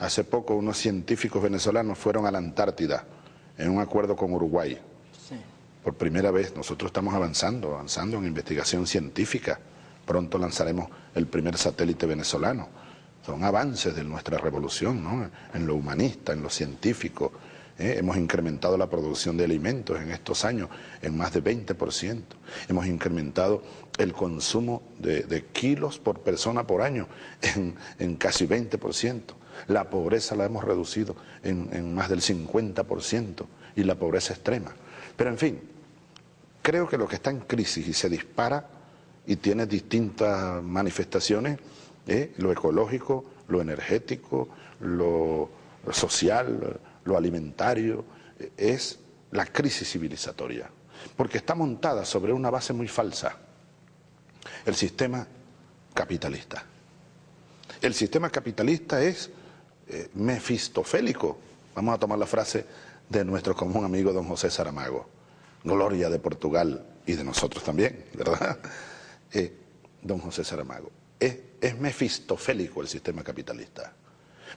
Hace poco unos científicos venezolanos fueron a la Antártida en un acuerdo con Uruguay. Por primera vez nosotros estamos avanzando en investigación científica Pronto lanzaremos el primer satélite venezolano. Son avances de nuestra revolución, ¿no? En lo humanista, en lo científico. Hemos incrementado la producción de alimentos en estos años en más de 20%. Hemos incrementado el consumo de kilos por persona por año en casi 20%. La pobreza la hemos reducido en más del 50% y la pobreza extrema. Pero en fin, creo que lo que está en crisis y se dispara y tiene distintas manifestaciones, lo ecológico, lo energético, lo social, lo alimentario, es la crisis civilizatoria, porque está montada sobre una base muy falsa, el sistema capitalista. El sistema capitalista es mefistofélico, vamos a tomar la frase de nuestro común amigo don José Saramago, gloria de Portugal y de nosotros también, ¿verdad? Don José Saramago, es mefistofélico el sistema capitalista.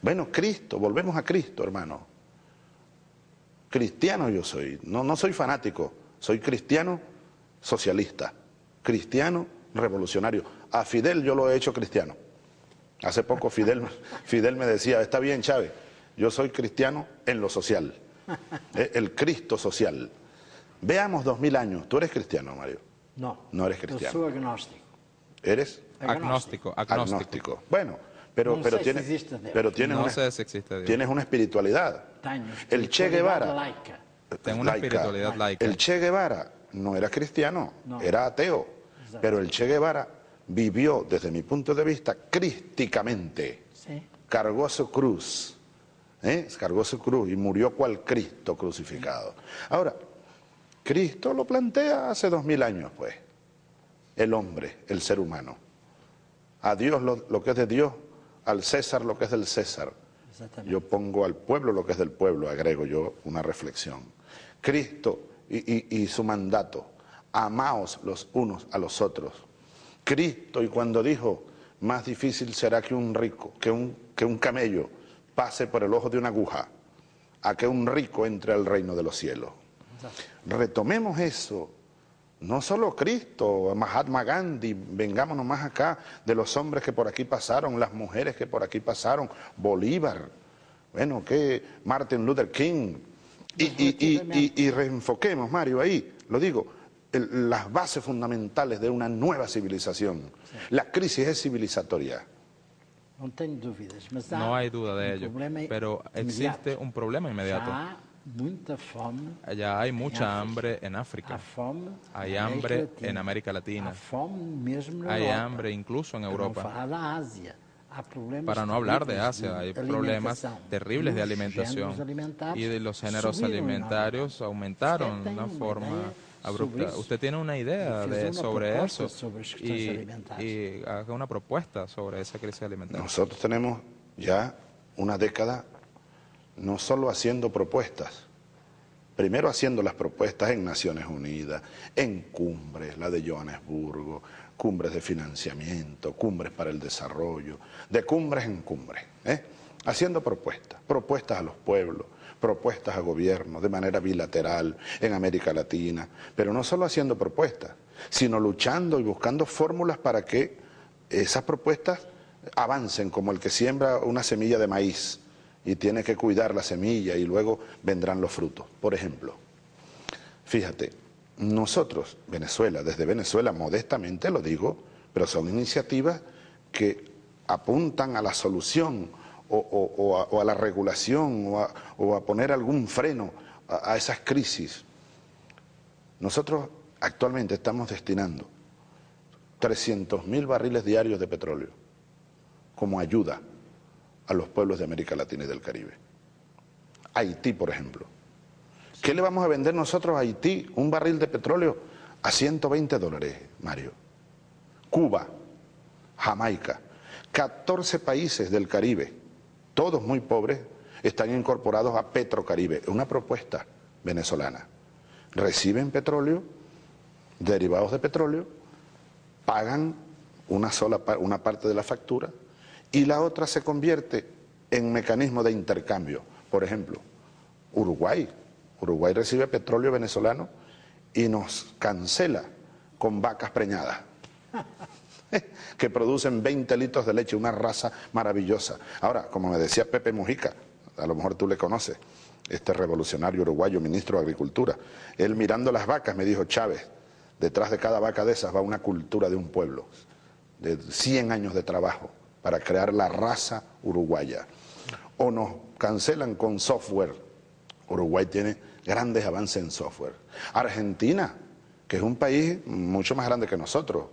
Bueno, Cristo, volvemos a Cristo, hermano. Cristiano yo soy, no soy fanático, soy cristiano socialista, cristiano revolucionario. A Fidel yo lo he hecho cristiano. Hace poco Fidel me decía, está bien Chávez, yo soy cristiano en lo social, el Cristo social. Veamos 2000 años, ¿tú eres cristiano, Mario? No. No eres cristiano. Yo soy agnóstico. ¿Eres? Agnóstico. Bueno, pero tienes no sé si existe Dios. Tienes una espiritualidad. El Che Guevara. Tengo una espiritualidad laica. El Che Guevara no era cristiano, no. Era ateo. Exacto. Pero el Che Guevara vivió, desde mi punto de vista, crísticamente. Sí. Cargó su cruz. Cargó su cruz y murió cual Cristo crucificado. Ahora, Cristo lo plantea hace 2000 años, pues. El hombre, el ser humano. A Dios lo que es de Dios, al César lo que es del César. Yo pongo al pueblo lo que es del pueblo, agrego yo una reflexión. Cristo y su mandato, amaos los unos a los otros. Cristo, y cuando dijo, más difícil será que un rico, que un camello pase por el ojo de una aguja, a que un rico entre al reino de los cielos. Retomemos eso. No solo Cristo, Mahatma Gandhi, vengámonos más acá de los hombres que por aquí pasaron, las mujeres que por aquí pasaron, Bolívar, bueno, que Martin Luther King, y reenfoquemos, Mario, ahí, lo digo, las bases fundamentales de una nueva civilización. Sí. La crisis es civilizatoria. No hay duda de ello, pero existe un problema inmediato. Allá hay mucha hambre en África, hay hambre en América Latina, hay hambre incluso en Europa. Para no hablar de Asia, hay problemas terribles de alimentación y de los géneros alimentarios aumentaron de una forma abrupta. ¿Usted tiene una idea sobre eso? Y haga una propuesta sobre esa crisis alimentaria. Nosotros tenemos ya una década no solo haciendo propuestas, primero haciendo las propuestas en Naciones Unidas, en cumbres, la de Johannesburgo, cumbres de financiamiento, cumbres para el desarrollo, de cumbres en cumbres, haciendo propuestas a los pueblos, propuestas a gobiernos de manera bilateral en América Latina, pero no solo haciendo propuestas, sino luchando y buscando fórmulas para que esas propuestas avancen, como el que siembra una semilla de maíz y tiene que cuidar la semilla y luego vendrán los frutos. Por ejemplo, fíjate, nosotros, Venezuela, desde Venezuela, modestamente lo digo, pero son iniciativas que apuntan a la solución o a la regulación o a poner algún freno a esas crisis. Nosotros actualmente estamos destinando 300.000 barriles diarios de petróleo como ayuda a los pueblos de América Latina y del Caribe. Haití, por ejemplo. ¿Qué le vamos a vender nosotros a Haití? Un barril de petróleo a $120, Mario. Cuba, Jamaica, 14 países del Caribe, todos muy pobres, están incorporados a Petrocaribe. Es una propuesta venezolana. Reciben petróleo, derivados de petróleo, pagan una parte de la factura y la otra se convierte en mecanismo de intercambio. Por ejemplo, Uruguay recibe petróleo venezolano y nos cancela con vacas preñadas. que producen 20 litros de leche, una raza maravillosa. Ahora, como me decía Pepe Mujica, a lo mejor tú le conoces, este revolucionario uruguayo, ministro de Agricultura, él mirando las vacas me dijo: Chávez, detrás de cada vaca de esas va una cultura de un pueblo, de 100 años de trabajo para crear la raza uruguaya. O nos cancelan con software. Uruguay tiene grandes avances en software. Argentina, que es un país mucho más grande que nosotros,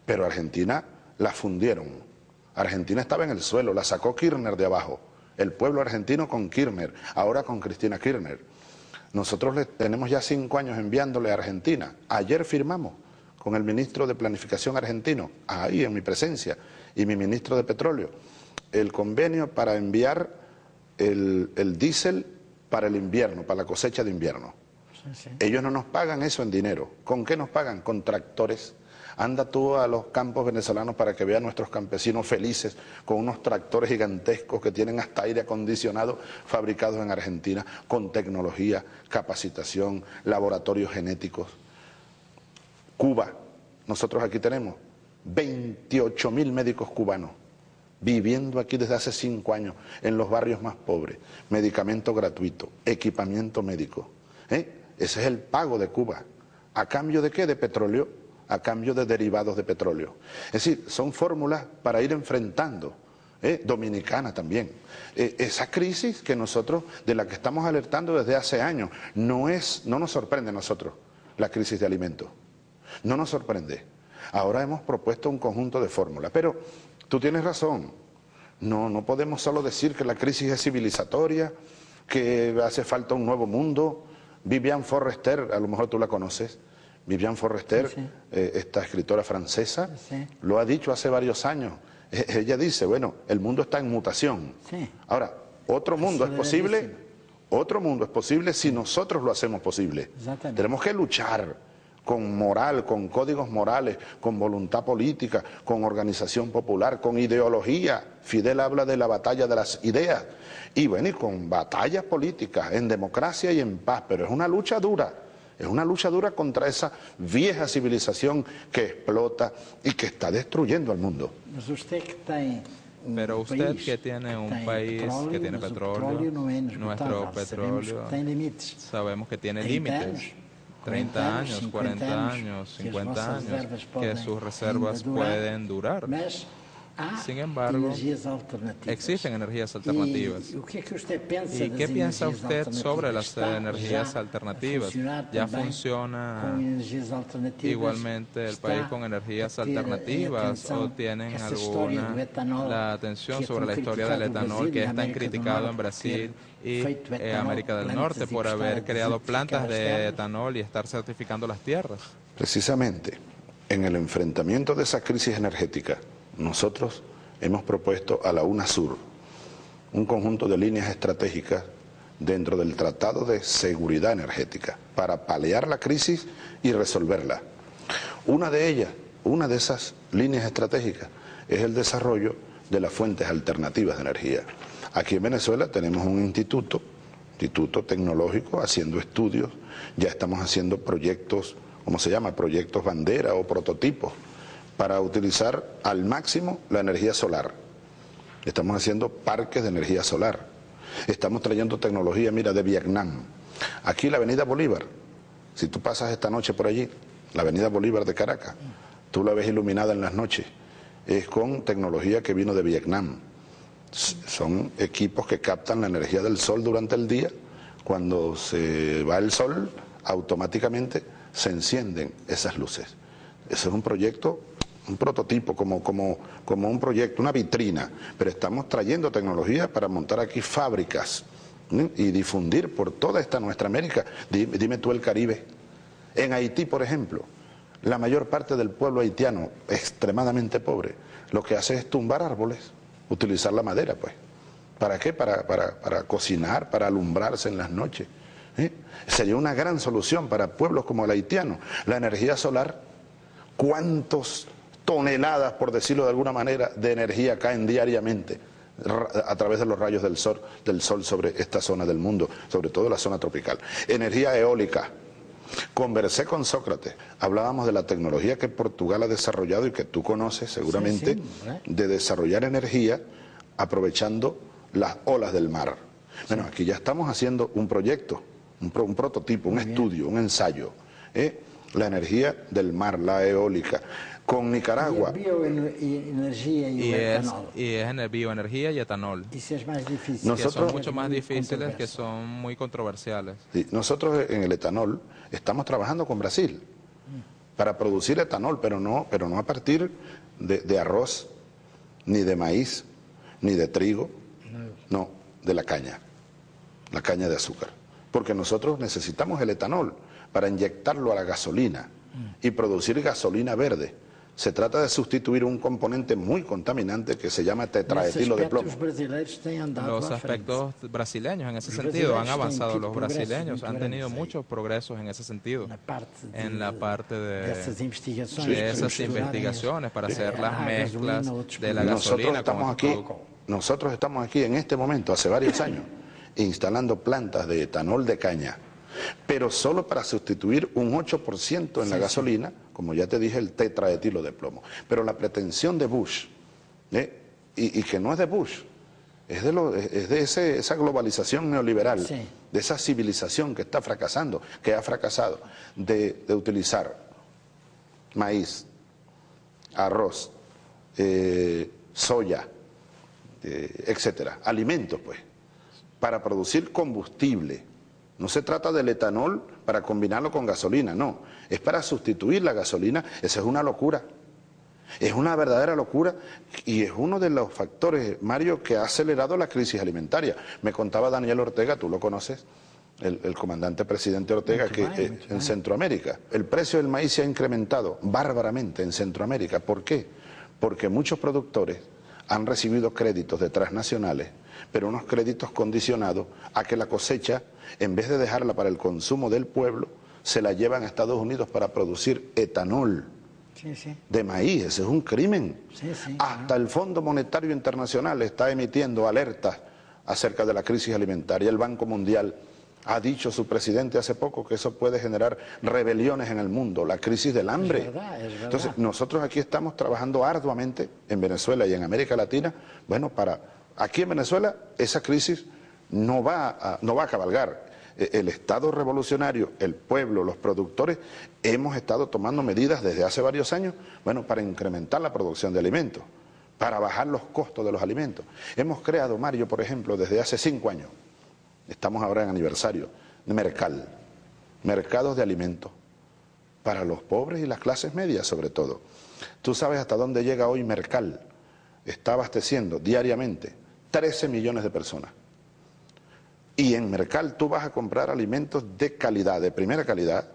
pero Argentina la fundieron. Argentina estaba en el suelo, la sacó Kirchner de abajo. El pueblo argentino con Kirchner, ahora con Cristina Kirchner. Nosotros tenemos ya 5 años enviándole a Argentina. Ayer firmamos con el ministro de Planificación argentino, ahí en mi presencia, y mi ministro de Petróleo, el convenio para enviar el diésel para el invierno, para la cosecha de invierno. Sí. Ellos no nos pagan eso en dinero. ¿Con qué nos pagan? Con tractores. Anda tú a los campos venezolanos para que vean a nuestros campesinos felices con unos tractores gigantescos que tienen hasta aire acondicionado, fabricados en Argentina, con tecnología, capacitación, laboratorios genéticos. Cuba, nosotros aquí tenemos 28.000 médicos cubanos viviendo aquí desde hace 5 años en los barrios más pobres. Medicamento gratuito, equipamiento médico. Ese es el pago de Cuba. ¿A cambio de qué? De petróleo, a cambio de derivados de petróleo. Es decir, son fórmulas para ir enfrentando. Dominicana también. Esa crisis que nosotros, de la que estamos alertando desde hace años, no nos sorprende a nosotros la crisis de alimentos. No nos sorprende. Ahora hemos propuesto un conjunto de fórmulas, pero tú tienes razón. No podemos solo decir que la crisis es civilizatoria, que hace falta un nuevo mundo. Viviane Forrester, a lo mejor tú la conoces, Viviane Forrester, sí. Esta escritora francesa, sí. Lo ha dicho hace varios años. Ella dice, bueno, el mundo está en mutación. Sí. Ahora, otro mundo es posible si nosotros lo hacemos posible. Tenemos que luchar con moral, con códigos morales, con voluntad política, con organización popular, con ideología. Fidel habla de la batalla de las ideas. Y bueno, y con batallas políticas, en democracia y en paz, pero es una lucha dura. Es una lucha dura contra esa vieja civilización que explota y que está destruyendo al mundo. Pero usted que tiene un país que tiene petróleo, nuestro petróleo, sabemos que tiene límites. 30 años, 40 años, 50 años, que sus reservas pueden durar. Sin embargo, existen energías alternativas. ¿Y qué piensa usted sobre las energías alternativas? ¿Ya funciona igualmente el país con energías alternativas o tienen alguna la atención sobre la historia del etanol que es tan criticado en Brasil y América del Norte por haber creado plantas de etanol y estar certificando las tierras? Precisamente, en el enfrentamiento de esa crisis energética, nosotros hemos propuesto a la UNASUR un conjunto de líneas estratégicas dentro del Tratado de Seguridad Energética para paliar la crisis y resolverla. Una de ellas, una de esas líneas estratégicas, es el desarrollo de las fuentes alternativas de energía. Aquí en Venezuela tenemos un instituto tecnológico haciendo estudios, ya estamos haciendo proyectos, ¿cómo se llama? Proyectos bandera o prototipos, para utilizar al máximo la energía solar. Estamos haciendo parques de energía solar. Estamos trayendo tecnología, mira, de Vietnam. Aquí la avenida Bolívar, si tú pasas esta noche por allí, la avenida Bolívar de Caracas, tú la ves iluminada en las noches. Es con tecnología que vino de Vietnam. Son equipos que captan la energía del sol durante el día. Cuando se va el sol, automáticamente se encienden esas luces. Ese es un proyecto, un prototipo, como un proyecto, una vitrina, pero estamos trayendo tecnología para montar aquí fábricas y difundir por toda esta nuestra América. Dime tú el Caribe. En Haití, por ejemplo, la mayor parte del pueblo haitiano, extremadamente pobre, lo que hace es tumbar árboles, utilizar la madera, pues. ¿Para qué? Para cocinar, para alumbrarse en las noches. Sería una gran solución para pueblos como el haitiano. La energía solar, ¿cuántas toneladas, por decirlo de alguna manera, de energía caen diariamente a través de los rayos del sol sobre esta zona del mundo, sobre todo la zona tropical? Energía eólica. Conversé con Sócrates, hablábamos de la tecnología que Portugal ha desarrollado y que tú conoces seguramente, de desarrollar energía aprovechando las olas del mar. Bueno, aquí ya estamos haciendo un proyecto, un prototipo, un estudio, un ensayo. La energía del mar, la eólica. Con Nicaragua. Bioenergía y etanol. Es bioenergía y etanol. Y si es más difícil. Nosotros, que son mucho más difíciles, que son muy controversiales. Sí, nosotros en el etanol estamos trabajando con Brasil para producir etanol, pero no a partir de arroz, ni de maíz, ni de trigo, no, de la caña de azúcar. Porque nosotros necesitamos el etanol para inyectarlo a la gasolina y producir gasolina verde. Se trata de sustituir un componente muy contaminante que se llama tetraetilo de plomo. Los aspectos brasileños en ese sentido han avanzado. Los brasileños han tenido muchos progresos en ese sentido, en la parte de esas investigaciones para hacer las mezclas de la gasolina. Nosotros estamos aquí en este momento, hace varios años, instalando plantas de etanol de caña, pero solo para sustituir un 8% en la gasolina, como ya te dije, el tetraetilo de plomo. Pero la pretensión de Bush, y que no es de Bush, es de esa globalización neoliberal, de esa civilización que está fracasando, que ha fracasado, de utilizar maíz, arroz, soya, etcétera, alimentos, pues, para producir combustible. No se trata del etanol para combinarlo con gasolina, no. Es para sustituir la gasolina. Esa es una locura. Es una verdadera locura y es uno de los factores, Mario, que ha acelerado la crisis alimentaria. Me contaba Daniel Ortega, tú lo conoces, el comandante presidente Ortega, que en Centroamérica el precio del maíz se ha incrementado bárbaramente en Centroamérica. ¿Por qué? Porque muchos productores han recibido créditos de transnacionales, pero unos créditos condicionados a que la cosecha, en vez de dejarla para el consumo del pueblo, se la llevan a Estados Unidos para producir etanol de maíz. Ese es un crimen. Hasta el Fondo Monetario Internacional está emitiendo alertas acerca de la crisis alimentaria. El Banco Mundial ha dicho su presidente hace poco que eso puede generar rebeliones en el mundo, la crisis del hambre. Es verdad. Entonces, nosotros aquí estamos trabajando arduamente en Venezuela y en América Latina, bueno, aquí en Venezuela esa crisis no va a cabalgar. El Estado revolucionario, el pueblo, los productores, hemos estado tomando medidas desde hace varios años, bueno, para incrementar la producción de alimentos, para bajar los costos de los alimentos. Hemos creado, Mario, por ejemplo, desde hace 5 años, estamos ahora en aniversario, Mercal, mercados de alimentos, para los pobres y las clases medias sobre todo. Tú sabes hasta dónde llega hoy Mercal. Está abasteciendo diariamente 13 millones de personas. Y en Mercal tú vas a comprar alimentos de calidad, de primera calidad,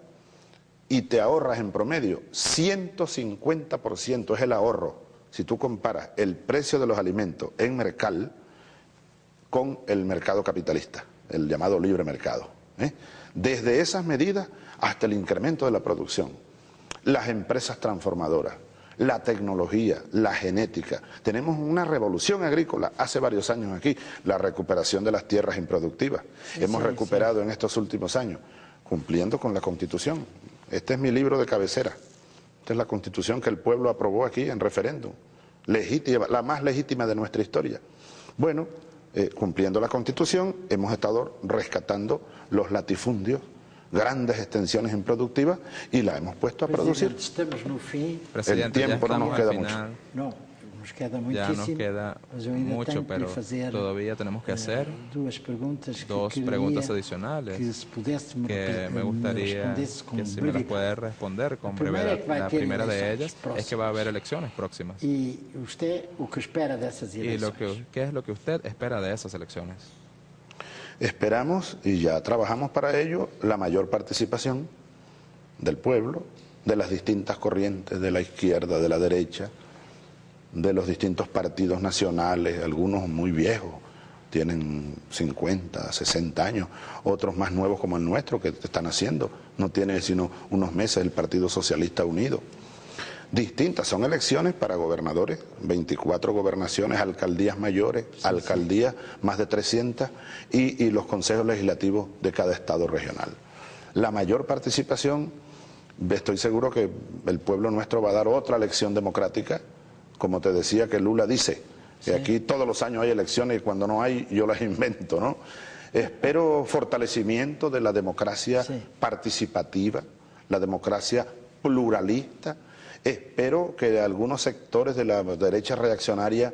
y te ahorras en promedio 150%, es el ahorro. Si tú comparas el precio de los alimentos en Mercal con el mercado capitalista, el llamado libre mercado. Desde esas medidas hasta el incremento de la producción, las empresas transformadoras, la tecnología, la genética. Tenemos una revolución agrícola hace varios años aquí, la recuperación de las tierras improductivas. Hemos recuperado en estos últimos años, cumpliendo con la Constitución. Este es mi libro de cabecera. Esta es la Constitución que el pueblo aprobó aquí en referéndum, legítima, la más legítima de nuestra historia. Bueno, cumpliendo la Constitución, hemos estado rescatando los latifundios, grandes extensiones improductivas, y la hemos puesto a producir. El tiempo no nos queda mucho. No, nos queda muchísimo. Ya nos queda mucho, pero todavía tenemos que hacer dos preguntas adicionales que me gustaría que si me las puede responder con brevedad. La primera de ellas es que va a haber elecciones próximas. ¿Y usted qué espera de esas elecciones? ¿Qué es lo que usted espera de esas elecciones? Esperamos, y ya trabajamos para ello, la mayor participación del pueblo, de las distintas corrientes, de la izquierda, de la derecha, de los distintos partidos nacionales, algunos muy viejos, tienen 50, 60 años, otros más nuevos como el nuestro, que están haciendo, no tiene sino unos meses el Partido Socialista Unido. Distintas, son elecciones para gobernadores, 24 gobernaciones, alcaldías mayores, alcaldías más de 300 y los consejos legislativos de cada estado regional. la mayor participación, estoy seguro que el pueblo nuestro va a dar otra lección democrática, como te decía que Lula dice, que aquí todos los años hay elecciones y cuando no hay yo las invento, ¿no? Espero fortalecimiento de la democracia participativa, la democracia pluralista. Espero que algunos sectores de la derecha reaccionaria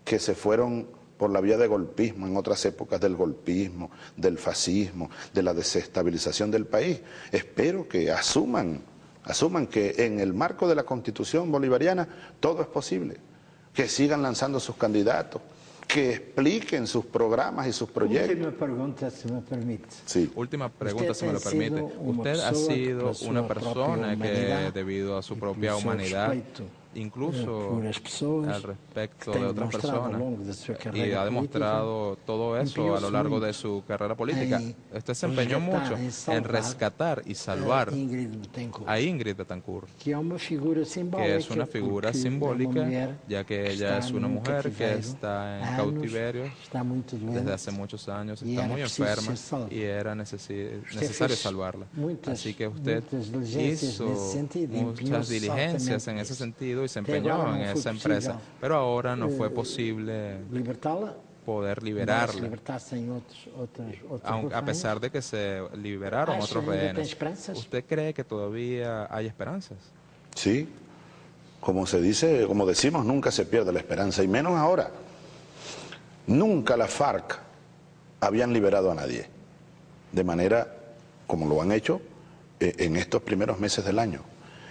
que se fueron por la vía de golpismo, en otras épocas del golpismo, del fascismo, de la desestabilización del país, espero que asuman que en el marco de la Constitución bolivariana todo es posible, que sigan lanzando sus candidatos, que expliquen sus programas y sus proyectos. Última pregunta, si me permite. Sí. Última pregunta, si me lo permite. Usted ha sido una persona que, debido a su propia humanidad, incluso al respecto de otras personas, y ha demostrado todo eso a lo largo de su carrera política. Usted se empeñó mucho en rescatar y salvar a Ingrid Betancourt, que es una figura simbólica, ya que ella es una mujer que está en cautiverio desde hace muchos años, está muy enferma y era necesario salvarla. Así que usted hizo muchas diligencias en ese sentido y se empeñó en esa empresa, pero ahora no fue posible poder liberarla, a pesar de que se liberaron otros rehenes. ¿Usted cree que todavía hay esperanzas? Sí, como se dice, como decimos, nunca se pierde la esperanza, y menos ahora. Nunca la FARC habían liberado a nadie, de manera como lo han hecho en estos primeros meses del año.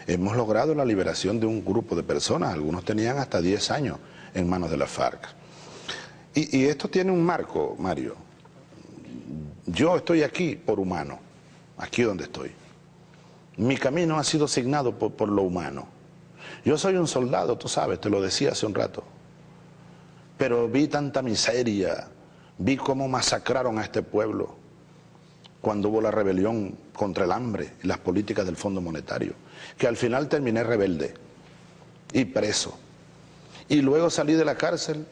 Hemos logrado la liberación de un grupo de personas, algunos tenían hasta 10 años en manos de la FARC. Y esto tiene un marco, Mario. Yo estoy aquí por humano, aquí donde estoy. Mi camino ha sido asignado por lo humano. Yo soy un soldado, tú sabes, te lo decía hace un rato. Pero vi tanta miseria, vi cómo masacraron a este pueblo cuando hubo la rebelión contra el hambre y las políticas del Fondo Monetario, que al final terminé rebelde y preso. Y luego salí de la cárcel,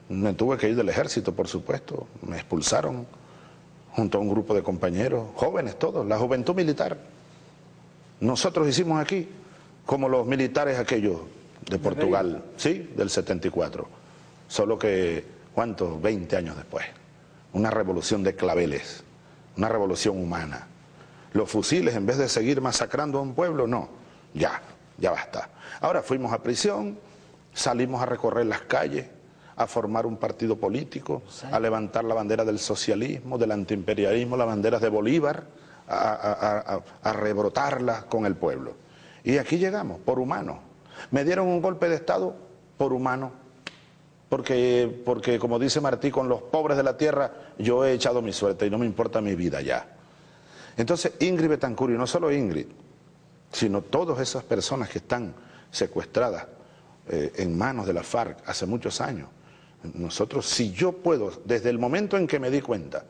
me tuve que ir del ejército, por supuesto, me expulsaron junto a un grupo de compañeros, jóvenes todos, la juventud militar. Nosotros hicimos aquí como los militares aquellos de Portugal, ¿sí? Del 74, solo que, ¿cuántos? 20 años después. Una revolución de claveles, una revolución humana. Los fusiles, en vez de seguir masacrando a un pueblo, no, ya basta. Ahora fuimos a prisión, salimos a recorrer las calles, a formar un partido político, a levantar la bandera del socialismo, del antiimperialismo, las banderas de Bolívar, a rebrotarlas con el pueblo. Y aquí llegamos, por humano. Me dieron un golpe de Estado por humano, porque como dice Martí, con los pobres de la tierra yo he echado mi suerte y no me importa mi vida ya. Entonces Ingrid Betancourt, y no solo Ingrid, sino todas esas personas que están secuestradas en manos de la FARC hace muchos años, nosotros, si yo puedo, desde el momento en que me di cuenta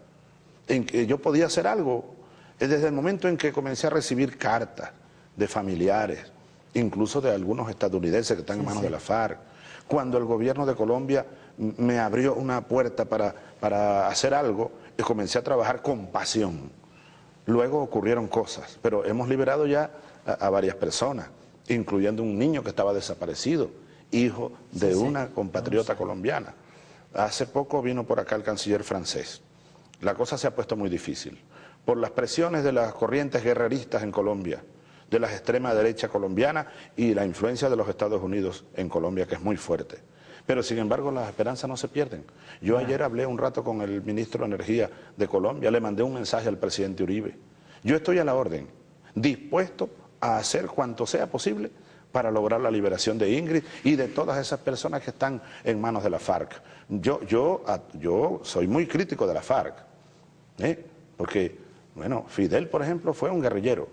en que yo podía hacer algo, es desde el momento en que comencé a recibir cartas de familiares, incluso de algunos estadounidenses que están en manos de la FARC, cuando el gobierno de Colombia me abrió una puerta para hacer algo, y comencé a trabajar con pasión. Luego ocurrieron cosas, pero hemos liberado ya a varias personas, incluyendo un niño que estaba desaparecido, hijo de una compatriota colombiana. Hace poco vino por acá el canciller francés. La cosa se ha puesto muy difícil por las presiones de las corrientes guerreristas en Colombia, de la extrema derecha colombiana y la influencia de los Estados Unidos en Colombia, que es muy fuerte. Pero sin embargo las esperanzas no se pierden. Yo ayer hablé un rato con el ministro de Energía de Colombia, le mandé un mensaje al presidente Uribe. Yo estoy a la orden, dispuesto a hacer cuanto sea posible para lograr la liberación de Ingrid y de todas esas personas que están en manos de la FARC. Yo soy muy crítico de la FARC, porque, bueno, Fidel, por ejemplo, fue un guerrillero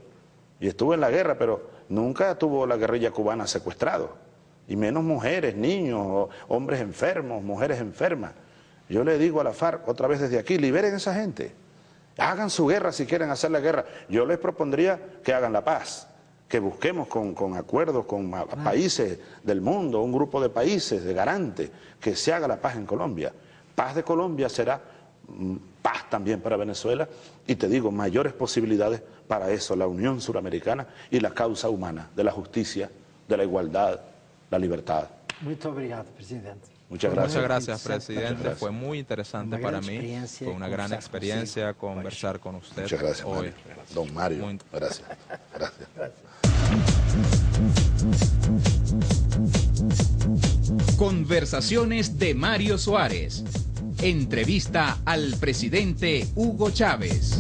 y estuvo en la guerra, pero nunca tuvo la guerrilla cubana secuestrado, y menos mujeres, niños, hombres enfermos, mujeres enfermas. Yo le digo a la FARC, otra vez desde aquí, liberen a esa gente, hagan su guerra si quieren hacer la guerra. Yo les propondría que hagan la paz, que busquemos con acuerdos con países del mundo, un grupo de países de garantes, que se haga la paz en Colombia. Paz de Colombia será paz también para Venezuela y te digo, mayores posibilidades para eso, la Unión Suramericana y la causa humana de la justicia, de la igualdad, la libertad. Muito obrigado, presidente. Muchas gracias. Muchas gracias, presidente. Muchas gracias. Fue muy interesante para mí. Fue una gran experiencia conversar con usted. Muchas gracias, hoy. Mario. Don Mario. Gracias. Gracias. Conversaciones de Mario Suárez. Entrevista al presidente Hugo Chávez.